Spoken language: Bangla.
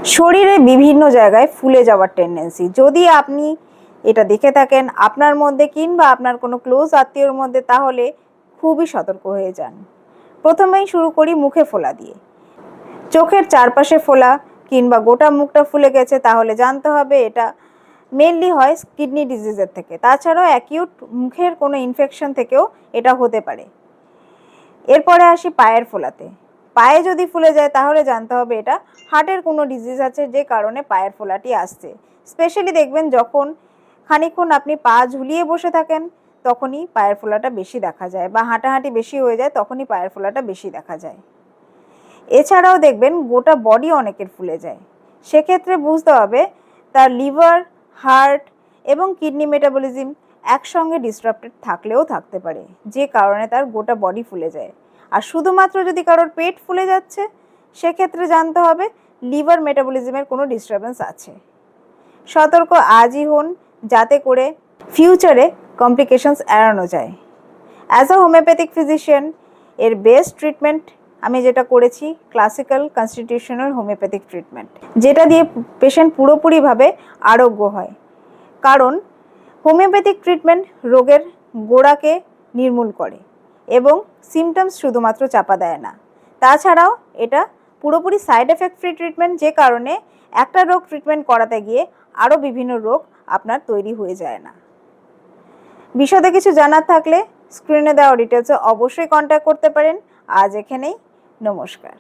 শরীরে বিভিন্ন জায়গায় ফুলে যাওয়ার টেন্ডেন্সি, যদি আপনি এটা দেখে থাকেন আপনার মধ্যে কিংবা আপনার কোনো ক্লোজ আত্মীয়র মধ্যে, তাহলে খুবই সতর্ক হয়ে যান। প্রথমেই শুরু করি মুখে ফোলা দিয়ে। চোখের চারপাশে ফোলা কিংবা গোটা মুখটা ফুলে গেছে, তাহলে জানতে হবে এটা মেনলি হয় কিডনি ডিজিজের থেকে। তাছাড়াও অ্যাকিউট মুখের কোনো ইনফেকশন থেকেও এটা হতে পারে। এরপরে আসি পায়ের ফোলাতে। পায়ে যদি ফুলে যায় তাহলে জানতে হবে এটা হার্টের কোনো ডিজিজ আছে, যে কারণে পায়ের ফোলাটি আসছে। স্পেশালি দেখবেন যখন খানিকক্ষণ আপনি পা ঝুলিয়ে বসে থাকেন তখনই পায়ের ফোলাটা বেশি দেখা যায়, বা হাঁটাহাঁটি বেশি হয়ে যায় তখনই পায়ের ফোলাটা বেশি দেখা যায়। এছাড়াও দেখবেন গোটা বডি অনেকের ফুলে যায়। সেক্ষেত্রে বুঝতে হবে তার লিভার, হার্ট এবং কিডনি মেটাবলিজম একসঙ্গে ডিসরাপ্টেড থাকলেও থাকতে পারে, যে কারণে তার গোটা বডি ফুলে যায়। আর শুধুমাত্র যদি কারোর পেট ফুলে যাচ্ছে, সেক্ষেত্রে জানতে হবে লিভার মেটাবলিজমের কোনো ডিস্টারবেন্স আছে। সতর্ক আজই হন, যাতে করে ফিউচারে কমপ্লিকেশনস এড়ানো যায়। অ্যাজ আ হোমিওপ্যাথিক ফিজিশিয়ান, এর বেস্ট ট্রিটমেন্ট আমি যেটা করেছি ক্লাসিক্যাল কনস্টিটিউশনাল হোমিওপ্যাথিক ট্রিটমেন্ট, যেটা দিয়ে পেশেন্ট পুরোপুরিভাবে আরোগ্য হয়। কারণ হোমিওপ্যাথিক ট্রিটমেন্ট রোগের গোড়াকে নির্মূল করে এবং সিমটমস শুধুমাত্র চাপা দেয় না। তাছাড়াও এটা পুরোপুরি সাইড এফেক্ট ফ্রি ট্রিটমেন্ট, যে কারণে একটা রোগ ট্রিটমেন্ট করাতে গিয়ে আরও বিভিন্ন রোগ আপনার তৈরি হয়ে যায় না। বিশদে কিছু জানার থাকলে স্ক্রিনে দেওয়া ডিটেলসে অবশ্যই কন্ট্যাক্ট করতে পারেন। আজ এখানেই, নমস্কার।